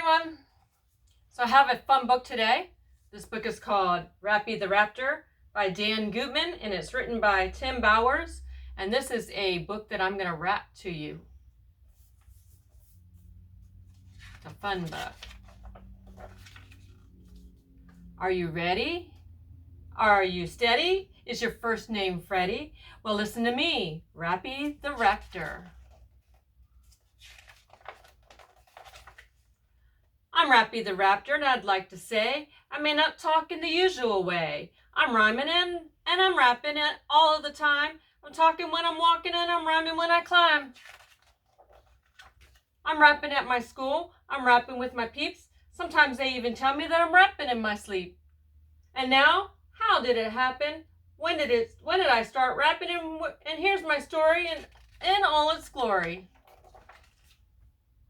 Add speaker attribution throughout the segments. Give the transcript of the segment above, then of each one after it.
Speaker 1: everyone. So I have a fun book today. This book is called Rappy the Raptor by Dan Gutman, and it's written by Tim Bowers. And this is a book that I'm going to rap to you. It's a fun book. Are you ready? Are you steady? Is your first name Freddy? Well, listen to me, Rappy the Raptor. I'm Rappy the Raptor, and I'd like to say I may not talk in the usual way. I'm rhyming and I'm rapping it all of the time. I'm talking when I'm walking and I'm rhyming when I climb. I'm rapping at my school. I'm rapping with my peeps. Sometimes they even tell me that I'm rapping in my sleep. And now, how did it happen? When did I start rapping? And here's my story in all its glory.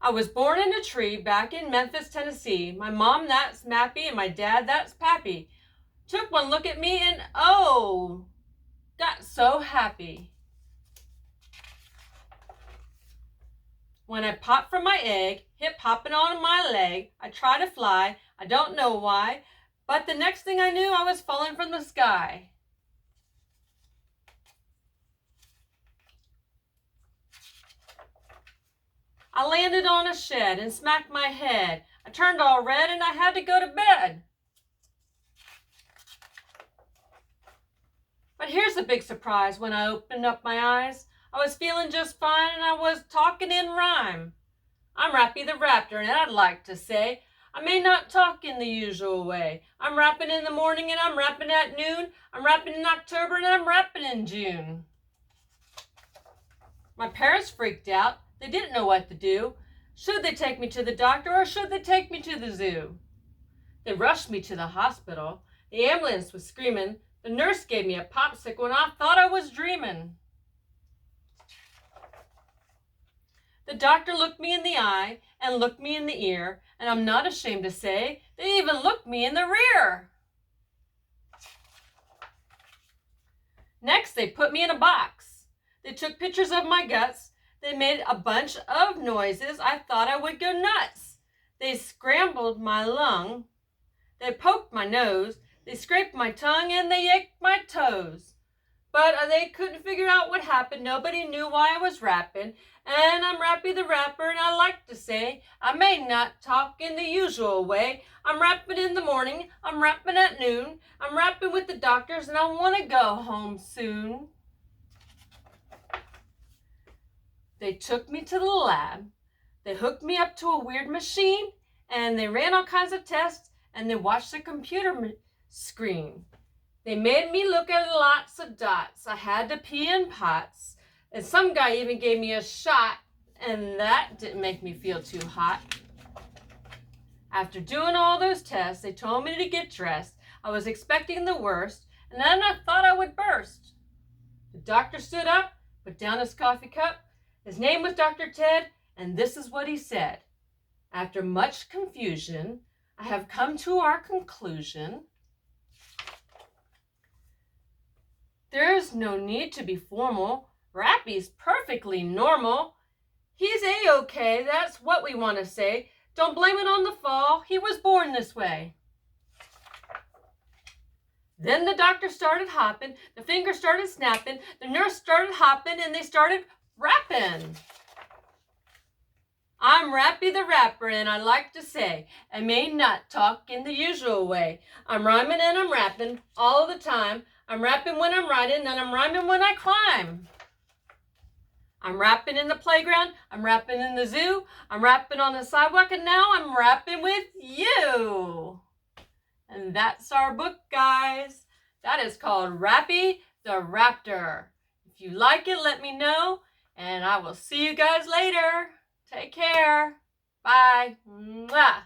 Speaker 1: I was born in a tree back in Memphis, Tennessee. My mom, that's Mappy, and my dad, that's Pappy. Took one look at me and, oh, got so happy. When I popped from my egg, hip hopping on my leg, I tried to fly, I don't know why, but the next thing I knew, I was falling from the sky. I landed on a shed and smacked my head. I turned all red and I had to go to bed. But here's the big surprise. When I opened up my eyes, I was feeling just fine and I was talking in rhyme. I'm Rappy the Raptor, and I'd like to say I may not talk in the usual way. I'm rapping in the morning and I'm rapping at noon. I'm rapping in October and I'm rapping in June. My parents freaked out. They didn't know what to do. Should they take me to the doctor or should they take me to the zoo? They rushed me to the hospital. The ambulance was screaming. The nurse gave me a popsicle and I thought I was dreaming. The doctor looked me in the eye and looked me in the ear, and I'm not ashamed to say they even looked me in the rear. Next, they put me in a box. They took pictures of my guts. They made a bunch of noises. I thought I would go nuts. They scrambled my lung. They poked my nose. They scraped my tongue and they yaked my toes. But they couldn't figure out what happened. Nobody knew why I was rapping. And I'm Rappy the Rapper, and I like to say I may not talk in the usual way. I'm rapping in the morning. I'm rapping at noon. I'm rapping with the doctors, and I want to go home soon. They took me to the lab. They hooked me up to a weird machine, and they ran all kinds of tests, and they watched the computer screen. They made me look at lots of dots. I had to pee in pots, and some guy even gave me a shot, and that didn't make me feel too hot. After doing all those tests, they told me to get dressed. I was expecting the worst, and then I thought I would burst. The doctor stood up, put down his coffee cup. His name was Dr. Ted, and this is what he said. After much confusion, I have come to our conclusion. There is no need to be formal. Rappy's perfectly normal. He's A-okay, that's what we want to say. Don't blame it on the fall. He was born this way. Then the doctor started hopping. The finger started snapping. The nurse started hopping, and they started rapping. I'm Rappy the Rapper, and I like to say I may not talk in the usual way. I'm rhyming and I'm rapping all the time. I'm rapping when I'm riding, and I'm rhyming when I climb. I'm rapping in the playground. I'm rapping in the zoo. I'm rapping on the sidewalk, and now I'm rapping with you. And that's our book, guys. That is called Rappy the Raptor. If you like it, let me know. And I will see you guys later. Take care. Bye. Mwah.